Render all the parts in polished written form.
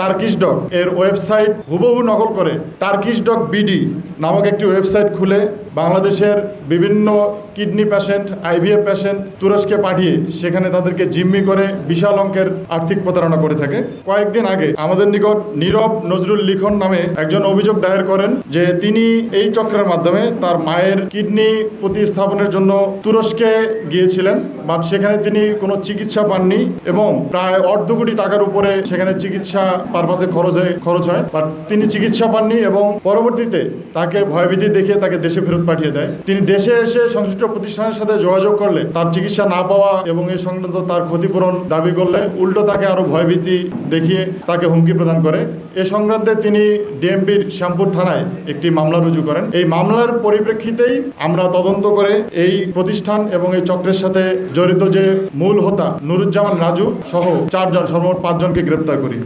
Turkish dog এর website হুবহু নকল করে টার্কিশ ডগ বিডি নামক একটি ওয়েবসাইট খুলে বাংলাদেশের বিভিন্ন কিডনি পেশেন্ট, আইভিএফ পেশেন্ট তুরস্কে পাঠিয়ে সেখানে তাদেরকে জিম্মি করে বিশাল অঙ্কের আর্থিক প্রতারণা করে থাকে। কয়েকদিন আগে আমাদের নিকট নীরব নজরুল লিখন নামে একজন অভিযোগ দায়ের করেন যে তিনি এই চক্রের মাধ্যমে তার মায়ের কিডনি প্রতিস্থাপনের জন্য তুরস্কে গিয়েছিলেন, বাট সেখানে তিনি কোনো চিকিৎসা পাননি এবং প্রায় অর্ধ কোটি টাকার উপরে সেখানে চিকিৎসা পারপাসে খরচ হয়, বাট তিনি চিকিৎসা পাননি এবং পরবর্তীতে তাকে ভয়ভীতি দেখিয়ে তাকে দেশে ফেরত পাঠিয়ে দেয়। তিনি দেশে এসে সংশ্লিষ্ট প্রতিষ্ঠানের সাথে যোগাযোগ করলে তার চিকিৎসা না পাওয়া এবং এই সংক্রান্ত তার ক্ষতিপূরণ দাবি করলে উল্টো তাকে আরো ভয়ভীতি দেখিয়ে তাকে হুমকি প্রদান করে। এ সংক্রান্তে তিনি ডিএমপির শ্যামপুর থানায় একটি মামলা রুজু করেন। এই মামলার পরিপ্রেক্ষিতেই আমরা তদন্ত করে এই প্রতিষ্ঠান এবং এই চক্রের সাথে জড়িত যে মূল হোতা নুরুজ্জামান রাজু সহ সর্বমোট 5 জনকে গ্রেপ্তার করি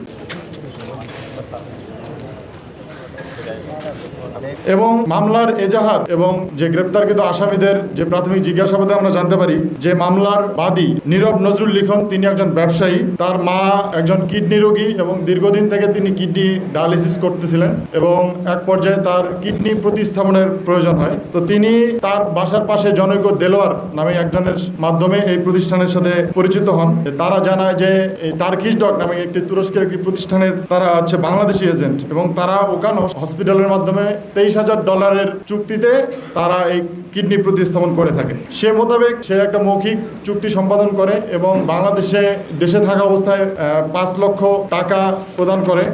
এবং মামলার এজাহার এবং যে গ্রেপ্তারকৃত আসামিদের যে প্রাথমিক জিজ্ঞাসাবাদে আমরা জানতে পারি যে মামলার বাদী নীরব নজরুল লিখন তিনি একজন ব্যবসায়ী, তার মা একজন কিডনি রোগী এবং দীর্ঘদিন থেকে তিনি কিডনি ডায়ালিসিস করতেছিলেন এবং এক পর্যায়ে তার কিডনি প্রতিস্থাপনের প্রয়োজন হয়। তো তিনি তার বাসার পাশে জনৈক দেলোয়ার নামে একজনের মাধ্যমে এই প্রতিষ্ঠানের সাথে পরিচিত হন। তারা জানায় যে টার্কিশ ডগ নামে একটি তুরস্কের একটি প্রতিষ্ঠানের তারা হচ্ছে বাংলাদেশি এজেন্ট এবং তারা ওখান হসপিটালের মাধ্যমে $23,000 চুক্তিতে তারা এই কিডনি প্রতিস্থাপন করে থাকে। সে মোতাবেক সে একটা মৌখিক চুক্তি সম্পাদন করে এবং দেশে থাকা অবস্থায় 5 লক্ষ টাকা প্রদান করে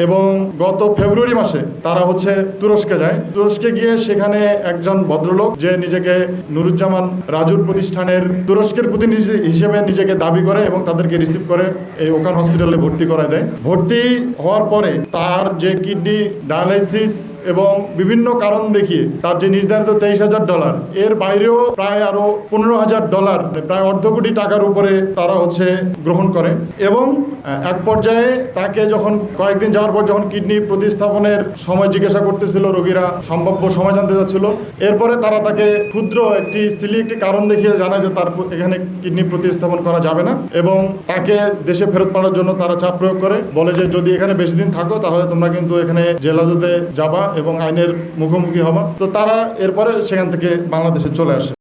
এবং গত ফেব্রুয়ারি মাসে তারা হচ্ছে তুরস্কে যায়। তুরস্কে গিয়ে সেখানে একজন ভদ্রলোক যে নিজেকে নুরুজ্জামান রাজুর প্রতিষ্ঠানের তুরস্কের প্রতিনিধি হিসেবে নিজেকে দাবি করে এবং তাদেরকে রিসিভ করে এই ওখান হসপিটালে ভর্তি করায় দেয়। ভর্তি হওয়ার পরে তার যে কিডনি ডায়ালাইসিস এবং বিভিন্ন কারণ দেখিয়ে তার যে নির্ধারিত $23,000 এর বাইরেও প্রায় আরো $15,000 প্রায় অর্ধ কোটি টাকার উপরে তারা হচ্ছে গ্রহণ করে এবং এক পর্যায়ে তাকে যখন কয়েকদিন যাওয়ার পর যখন কিডনি প্রতিস্থাপনের সময় জিজ্ঞাসা করতেছিল, রোগীরা সম্ভাব্য সময় জানতে চাচ্ছিল, এরপরে তারা তাকে ক্ষুদ্র একটি কারণ দেখিয়ে জানায় যে তার এখানে কিডনি প্রতিস্থাপন করা যাবে না এবং তাকে দেশে ফেরত পাঠানোর জন্য তারা চাপ প্রয়োগ করে, বলে যে যদি এখানে বেশি দিন থাকো তাহলে তোমরা কিন্তু এখানে জেল হাজতে যাবা এবং আইনের মুখোমুখি হবা। তো তারা এরপরে সেখান থেকে বাংলাদেশে চলে আসে।